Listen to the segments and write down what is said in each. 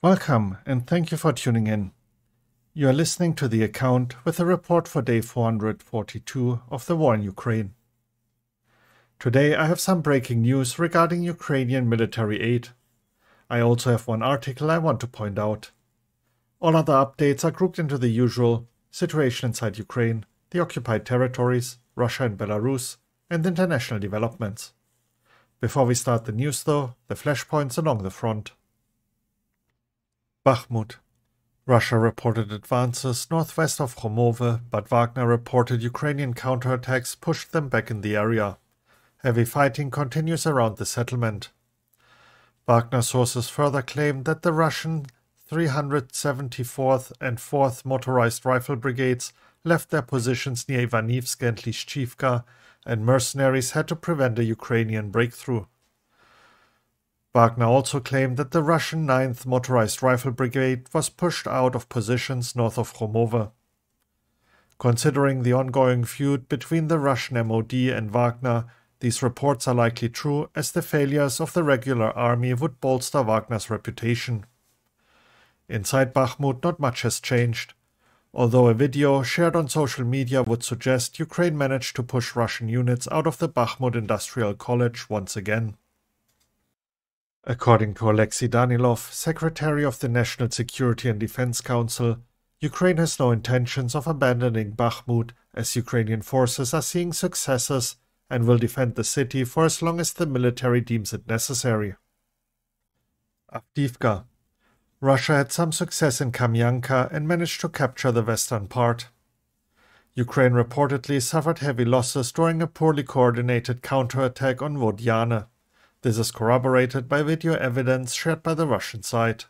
Welcome, and thank you for tuning in. You are listening to the account with a report for day 442 of the war in Ukraine. Today I have some breaking news regarding Ukrainian military aid. I also have one article I want to point out. All other updates are grouped into the usual situation inside Ukraine, the occupied territories, Russia and Belarus, and international developments. Before we start the news though, the flashpoints along the front. Bakhmut. Russia reported advances northwest of Khomove, but Wagner reported Ukrainian counterattacks pushed them back in the area. Heavy fighting continues around the settlement. Wagner sources further claim that the Russian 374th and 4th Motorized Rifle Brigades left their positions near Ivanivsk and Lishchivka, and mercenaries had to prevent a Ukrainian breakthrough. Wagner also claimed that the Russian 9th Motorized Rifle Brigade was pushed out of positions north of Khomove. Considering the ongoing feud between the Russian MOD and Wagner, these reports are likely true, as the failures of the regular army would bolster Wagner's reputation. Inside Bakhmut, not much has changed, although a video shared on social media would suggest Ukraine managed to push Russian units out of the Bakhmut Industrial College once again. According to Alexei Danilov, Secretary of the National Security and Defense Council, Ukraine has no intentions of abandoning Bakhmut, as Ukrainian forces are seeing successes and will defend the city for as long as the military deems it necessary. Avdiivka. Russia had some success in Kamyanka and managed to capture the western part. Ukraine reportedly suffered heavy losses during a poorly coordinated counterattack on Vodyane. This is corroborated by video evidence shared by the Russian side.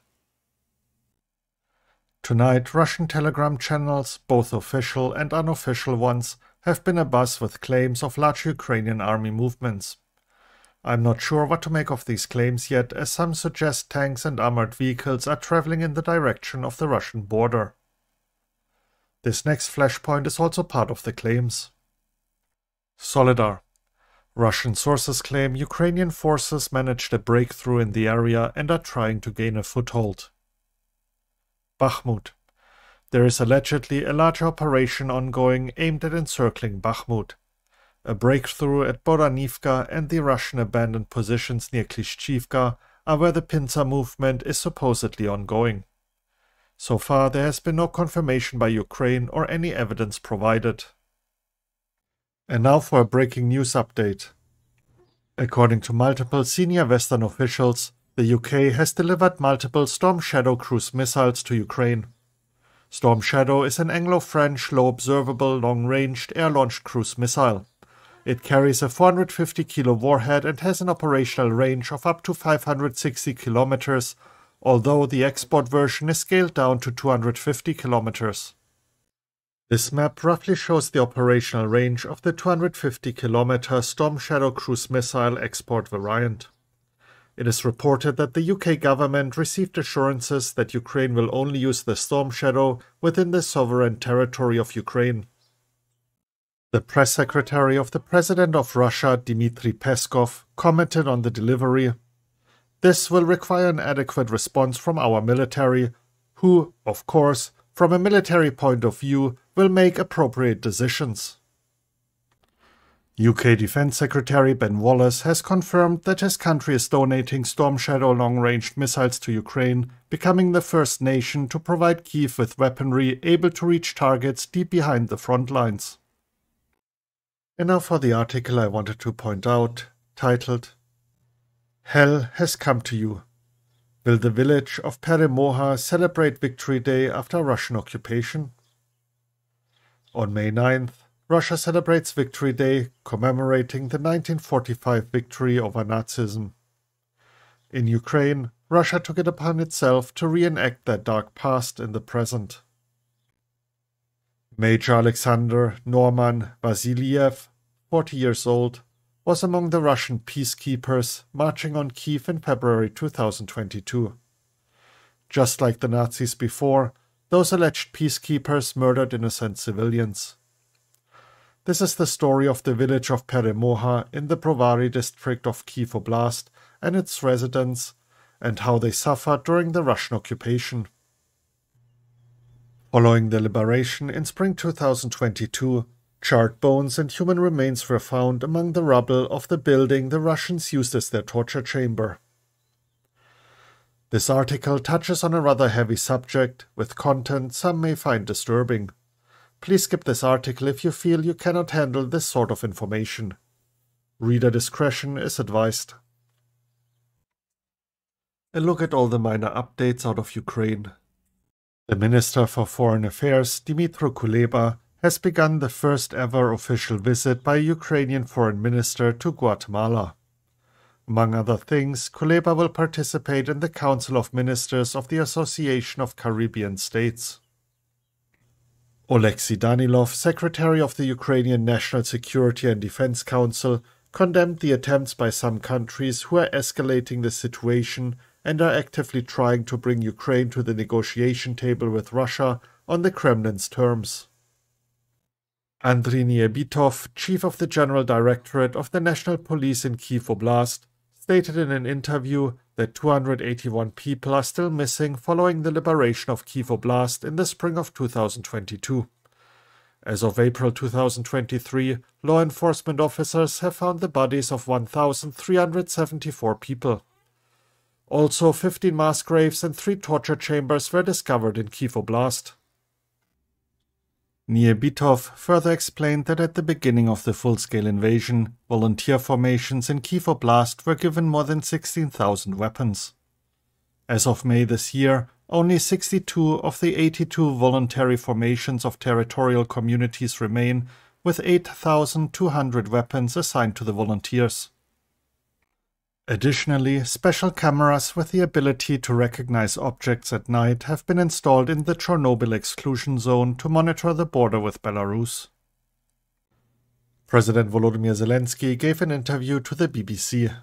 Tonight, Russian telegram channels, both official and unofficial ones, have been abuzz with claims of large Ukrainian army movements. I'm not sure what to make of these claims yet, as some suggest tanks and armored vehicles are traveling in the direction of the Russian border. This next flashpoint is also part of the claims. Solidar. Russian sources claim Ukrainian forces managed a breakthrough in the area and are trying to gain a foothold. Bakhmut. There is allegedly a large operation ongoing aimed at encircling Bakhmut. A breakthrough at Boranivka and the Russian abandoned positions near Klishchivka are where the pincer movement is supposedly ongoing. So far, there has been no confirmation by Ukraine or any evidence provided. And now for a breaking news update. According to multiple senior Western officials, the UK has delivered multiple Storm Shadow cruise missiles to Ukraine. Storm Shadow is an Anglo-French low-observable, long-ranged, air-launched cruise missile. It carries a 450-kilo warhead and has an operational range of up to 560 kilometers, although the export version is scaled down to 250 kilometers. This map roughly shows the operational range of the 250-kilometer Storm Shadow cruise missile export variant. It is reported that the UK government received assurances that Ukraine will only use the Storm Shadow within the sovereign territory of Ukraine. The press secretary of the President of Russia, Dmitry Peskov, commented on the delivery. This will require an adequate response from our military, who, of course, from a military point of view, will make appropriate decisions. UK Defence Secretary Ben Wallace has confirmed that his country is donating Storm Shadow long-range missiles to Ukraine, becoming the first nation to provide Kyiv with weaponry able to reach targets deep behind the front lines. And now for the article I wanted to point out, titled, Hell has come to you. Will the village of Peremoha celebrate Victory Day after Russian occupation? On May 9th, Russia celebrates Victory Day, commemorating the 1945 victory over Nazism. In Ukraine, Russia took it upon itself to reenact that dark past in the present. Major Alexander Norman Vasiliev, 40 years old, was among the Russian peacekeepers marching on Kyiv in February 2022. Just like the Nazis before, those alleged peacekeepers murdered innocent civilians. This is the story of the village of Peremoha in the Brovary district of Kyiv Oblast and its residents, and how they suffered during the Russian occupation. Following the liberation in spring 2022, charred bones and human remains were found among the rubble of the building the Russians used as their torture chamber. This article touches on a rather heavy subject, with content some may find disturbing. Please skip this article if you feel you cannot handle this sort of information. Reader discretion is advised. A look at all the minor updates out of Ukraine. The Minister for Foreign Affairs, Dmytro Kuleba, has begun the first ever official visit by a Ukrainian foreign minister to Guatemala. Among other things, Kuleba will participate in the Council of Ministers of the Association of Caribbean States. Oleksiy Danilov, Secretary of the Ukrainian National Security and Defense Council, condemned the attempts by some countries who are escalating the situation and are actively trying to bring Ukraine to the negotiation table with Russia on the Kremlin's terms. Andriy Niebitov, Chief of the General Directorate of the National Police in Kiev Oblast, stated in an interview that 281 people are still missing following the liberation of Kiev Oblast in the spring of 2022. As of April 2023, law enforcement officers have found the bodies of 1,374 people. Also, 15 mass graves and 3 torture chambers were discovered in Kiev Oblast. Niebitov further explained that at the beginning of the full-scale invasion, volunteer formations in Kiev Oblast were given more than 16,000 weapons. As of May this year, only 62 of the 82 voluntary formations of territorial communities remain, with 8,200 weapons assigned to the volunteers. Additionally, special cameras with the ability to recognize objects at night have been installed in the Chernobyl exclusion zone to monitor the border with Belarus. President Volodymyr Zelensky gave an interview to the BBC.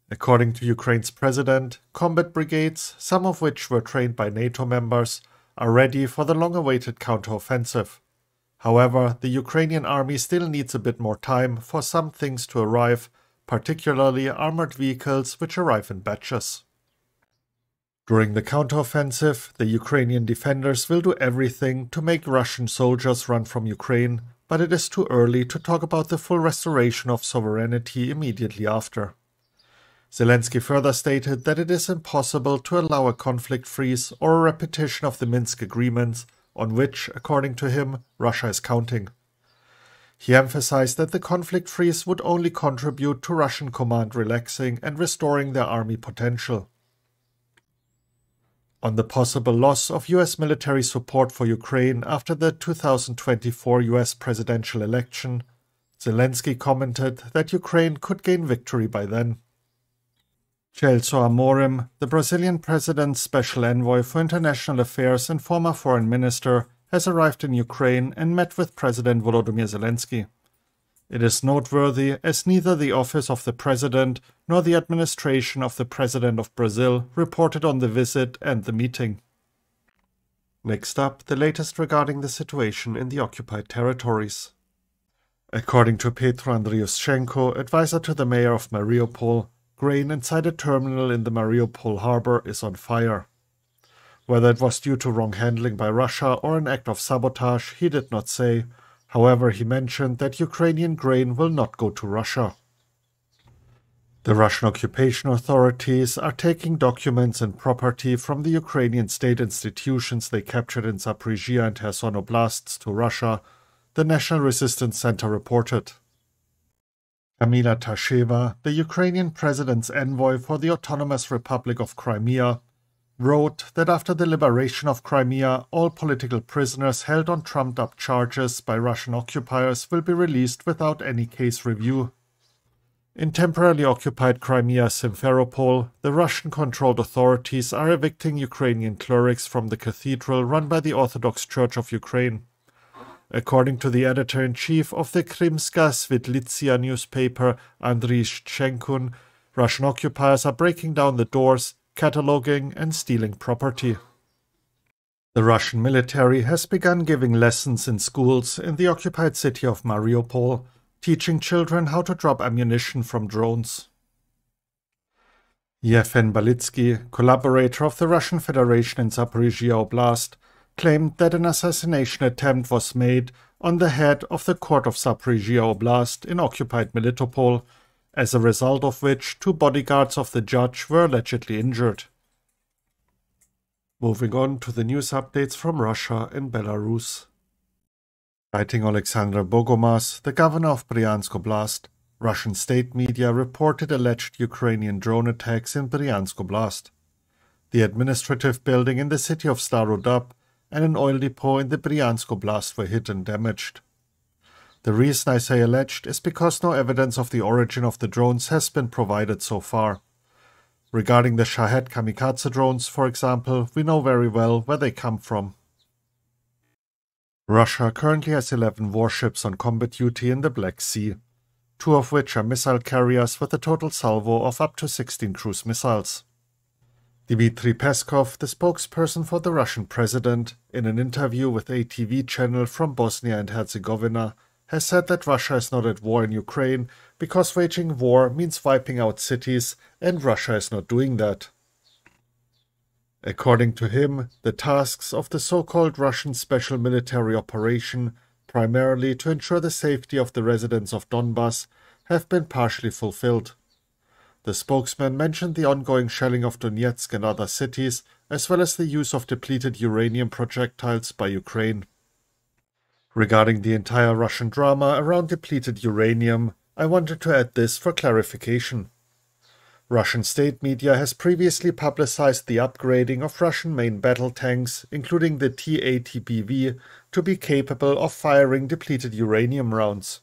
According to Ukraine's president, combat brigades, some of which were trained by NATO members, are ready for the long-awaited counteroffensive. However, the Ukrainian army still needs a bit more time for some things to arrive, particularly armored vehicles which arrive in batches. During the counteroffensive, the Ukrainian defenders will do everything to make Russian soldiers run from Ukraine, but it is too early to talk about the full restoration of sovereignty immediately after. Zelensky further stated that it is impossible to allow a conflict freeze or a repetition of the Minsk agreements, on which, according to him, Russia is counting. He emphasized that the conflict freeze would only contribute to Russian command relaxing and restoring their army potential. On the possible loss of US military support for Ukraine after the 2024 US presidential election, Zelensky commented that Ukraine could gain victory by then. Celso Amorim, the Brazilian president's special envoy for international affairs and former foreign minister, has arrived in Ukraine and met with President Volodymyr Zelensky. It is noteworthy as neither the office of the president nor the administration of the president of Brazil reported on the visit and the meeting. Next up, the latest regarding the situation in the occupied territories. According to Petro Andriushchenko, advisor to the mayor of Mariupol, grain inside a terminal in the Mariupol harbor is on fire. Whether it was due to wrong handling by Russia or an act of sabotage, he did not say. However, he mentioned that Ukrainian grain will not go to Russia. The Russian occupation authorities are taking documents and property from the Ukrainian state institutions they captured in Zaporizhia and Kherson Oblasts to Russia, the National Resistance Center reported. Kamila Tasheva, the Ukrainian president's envoy for the Autonomous Republic of Crimea, wrote that after the liberation of Crimea, all political prisoners held on trumped-up charges by Russian occupiers will be released without any case review. In temporarily occupied Crimea Simferopol, the Russian-controlled authorities are evicting Ukrainian clerics from the cathedral run by the Orthodox Church of Ukraine. According to the editor-in-chief of the Krymska Svitlitsia newspaper, Andriy Shchenkun, Russian occupiers are breaking down the doors, cataloging and stealing property. The Russian military has begun giving lessons in schools in the occupied city of Mariupol, teaching children how to drop ammunition from drones. Yevhen Balitsky, collaborator of the Russian Federation in Zaporizhia Oblast, claimed that an assassination attempt was made on the head of the court of Zaporizhia Oblast in occupied Melitopol, as a result of which 2 bodyguards of the judge were allegedly injured. Moving on to the news updates from Russia and Belarus. Citing Alexander Bogomas, the governor of Bryansk Oblast, Russian state media reported alleged Ukrainian drone attacks in Bryansk Oblast. The administrative building in the city of Starodub and an oil depot in the Bryansk Oblast were hit and damaged. The reason I say alleged is because no evidence of the origin of the drones has been provided so far. Regarding the Shahed kamikaze drones, for example, we know very well where they come from. Russia currently has 11 warships on combat duty in the Black Sea, 2 of which are missile carriers with a total salvo of up to 16 cruise missiles. Dmitry Peskov, the spokesperson for the Russian president, in an interview with a TV channel from Bosnia and Herzegovina, has said that Russia is not at war in Ukraine because waging war means wiping out cities, and Russia is not doing that. According to him, the tasks of the so-called Russian Special Military Operation, primarily to ensure the safety of the residents of Donbass, have been partially fulfilled. The spokesman mentioned the ongoing shelling of Donetsk and other cities, as well as the use of depleted uranium projectiles by Ukraine. Regarding the entire Russian drama around depleted uranium, I wanted to add this for clarification. Russian state media has previously publicized the upgrading of Russian main battle tanks, including the TATPV, to be capable of firing depleted uranium rounds.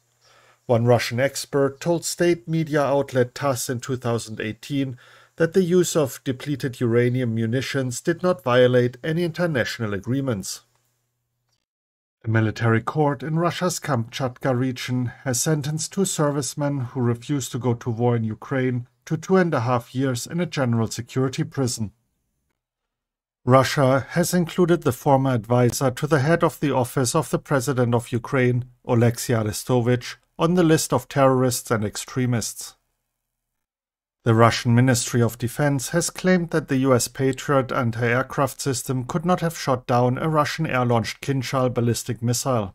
One Russian expert told state media outlet TASS in 2018 that the use of depleted uranium munitions did not violate any international agreements. A military court in Russia's Kamchatka region has sentenced 2 servicemen who refused to go to war in Ukraine to 2.5 years in a general security prison. Russia has included the former advisor to the head of the office of the President of Ukraine, Alexei Arestovych, on the list of terrorists and extremists. The Russian Ministry of Defense has claimed that the US Patriot anti-aircraft system could not have shot down a Russian air-launched Kinzhal ballistic missile.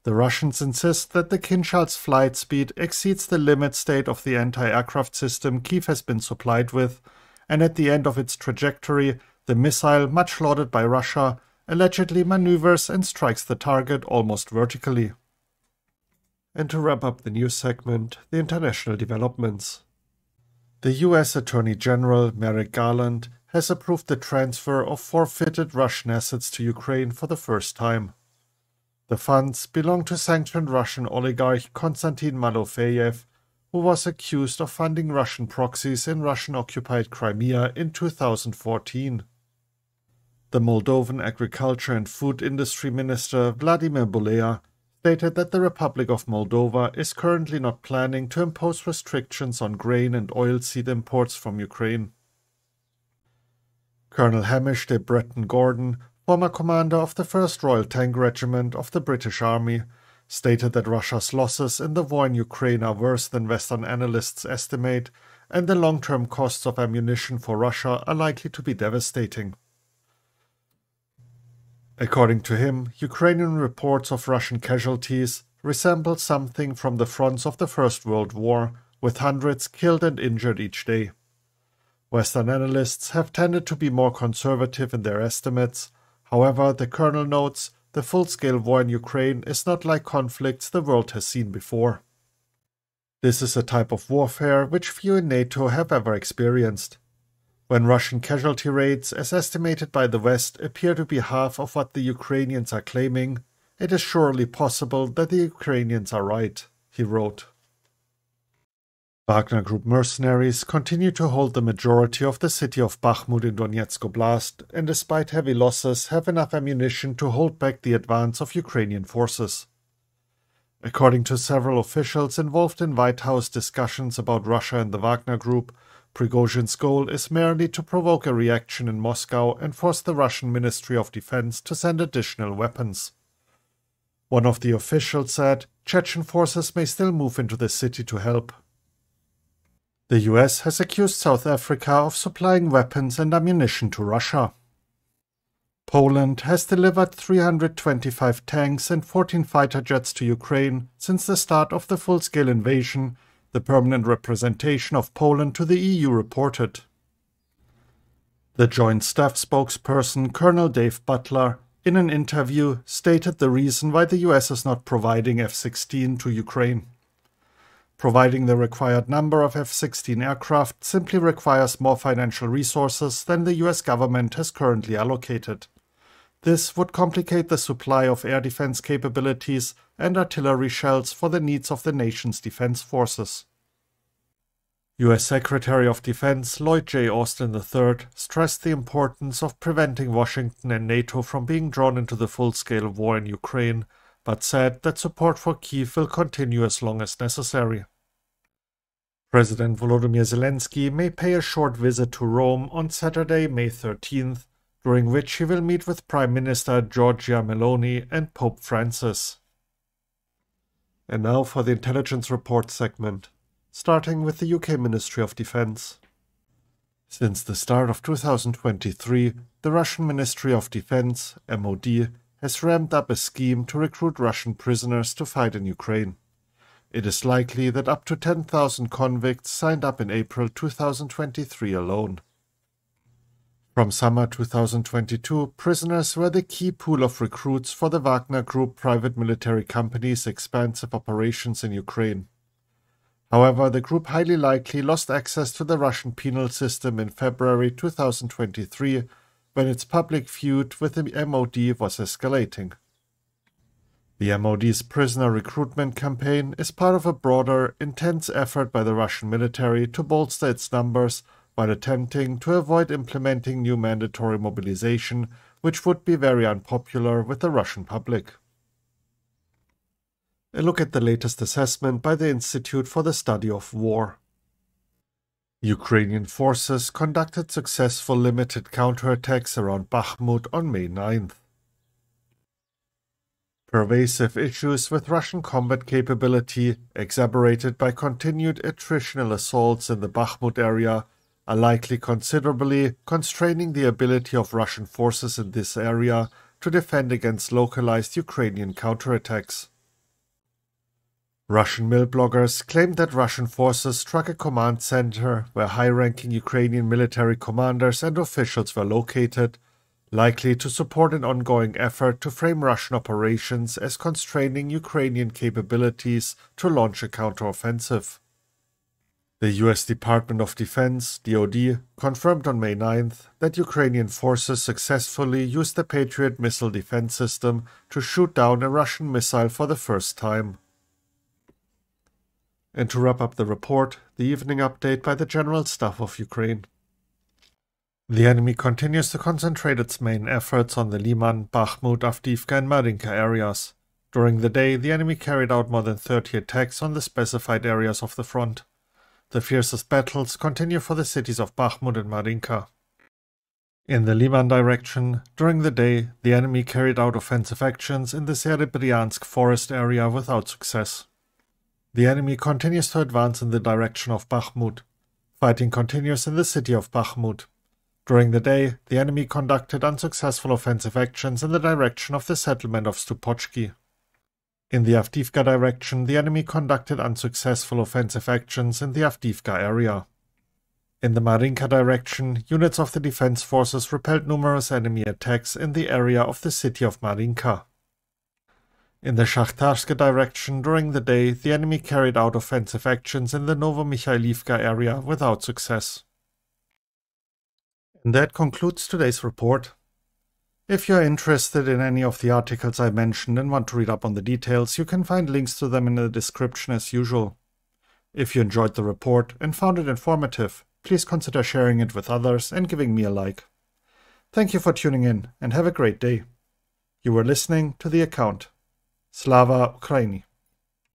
The Russians insist that the Kinzhal's flight speed exceeds the limit state of the anti-aircraft system Kiev has been supplied with, and at the end of its trajectory, the missile, much lauded by Russia, allegedly maneuvers and strikes the target almost vertically. And to wrap up the news segment, the international developments. The US Attorney General Merrick Garland has approved the transfer of forfeited Russian assets to Ukraine for the first time. The funds belong to sanctioned Russian oligarch Konstantin Malofeyev, who was accused of funding Russian proxies in Russian-occupied Crimea in 2014. The Moldovan Agriculture and Food Industry Minister Vladimir Bulea stated that the Republic of Moldova is currently not planning to impose restrictions on grain and oilseed imports from Ukraine. Colonel Hamish de Breton Gordon, former commander of the 1st Royal Tank Regiment of the British Army, stated that Russia's losses in the war in Ukraine are worse than Western analysts estimate, and the long-term costs of ammunition for Russia are likely to be devastating. According to him, Ukrainian reports of Russian casualties resemble something from the fronts of the First World War, with hundreds killed and injured each day. Western analysts have tended to be more conservative in their estimates. However, the colonel notes, the full-scale war in Ukraine is not like conflicts the world has seen before. This is a type of warfare which few in NATO have ever experienced. When Russian casualty rates, as estimated by the West, appear to be half of what the Ukrainians are claiming, it is surely possible that the Ukrainians are right, he wrote. Wagner Group mercenaries continue to hold the majority of the city of Bakhmut in Donetsk Oblast, and despite heavy losses have enough ammunition to hold back the advance of Ukrainian forces. According to several officials involved in White House discussions about Russia and the Wagner Group, Prigozhin's goal is merely to provoke a reaction in Moscow and force the Russian Ministry of Defense to send additional weapons. One of the officials said Chechen forces may still move into the city to help. The US has accused South Africa of supplying weapons and ammunition to Russia. Poland has delivered 325 tanks and 14 fighter jets to Ukraine since the start of the full-scale invasion, the permanent representation of Poland to the EU reported. The Joint Staff spokesperson Colonel Dave Butler, in an interview, stated the reason why the US is not providing F-16 to Ukraine. Providing the required number of F-16 aircraft simply requires more financial resources than the US government has currently allocated. This would complicate the supply of air defense capabilities and artillery shells for the needs of the nation's defense forces. US Secretary of Defense Lloyd J. Austin III stressed the importance of preventing Washington and NATO from being drawn into the full-scale war in Ukraine, but said that support for Kyiv will continue as long as necessary. President Volodymyr Zelensky may pay a short visit to Rome on Saturday, May 13th, during which he will meet with Prime Minister Giorgia Meloni and Pope Francis. And now for the intelligence report segment, starting with the UK Ministry of Defence. Since the start of 2023, the Russian Ministry of Defence, MOD, has ramped up a scheme to recruit Russian prisoners to fight in Ukraine. It is likely that up to 10,000 convicts signed up in April 2023 alone. From summer 2022, prisoners were the key pool of recruits for the Wagner Group private military company's expansive operations in Ukraine. However, the group highly likely lost access to the Russian penal system in February 2023, when its public feud with the MOD was escalating. The MOD's prisoner recruitment campaign is part of a broader, intense effort by the Russian military to bolster its numbers while attempting to avoid implementing new mandatory mobilization, which would be very unpopular with the Russian public. A look at the latest assessment by the Institute for the Study of War. Ukrainian forces conducted successful limited counterattacks around Bakhmut on May 9th. Pervasive issues with Russian combat capability, exacerbated by continued attritional assaults in the Bakhmut area, are likely considerably constraining the ability of Russian forces in this area to defend against localized Ukrainian counterattacks. Russian mill bloggers claimed that Russian forces struck a command center where high-ranking Ukrainian military commanders and officials were located, likely to support an ongoing effort to frame Russian operations as constraining Ukrainian capabilities to launch a counteroffensive. The US Department of Defense, DoD, confirmed on May 9th that Ukrainian forces successfully used the Patriot missile defense system to shoot down a Russian missile for the first time. And to wrap up the report, the evening update by the General Staff of Ukraine. The enemy continues to concentrate its main efforts on the Liman, Bakhmut, Avdiivka and Marinka areas. During the day, the enemy carried out more than 30 attacks on the specified areas of the front. The fiercest battles continue for the cities of Bakhmut and Marinka. In the Liman direction, during the day, the enemy carried out offensive actions in the Bryansk forest area without success. The enemy continues to advance in the direction of Bakhmut. Fighting continues in the city of Bakhmut. During the day, the enemy conducted unsuccessful offensive actions in the direction of the settlement of Stupochki. In the Avdiivka direction, the enemy conducted unsuccessful offensive actions in the Avdiivka area. In the Marinka direction, units of the defense forces repelled numerous enemy attacks in the area of the city of Marinka. In the Shakhtarsk direction, during the day, the enemy carried out offensive actions in the Novomikhailivka area without success. And that concludes today's report. If you are interested in any of the articles I mentioned and want to read up on the details, you can find links to them in the description as usual. If you enjoyed the report and found it informative, please consider sharing it with others and giving me a like. Thank you for tuning in and have a great day. You were listening to The Account. Slava Ukraini.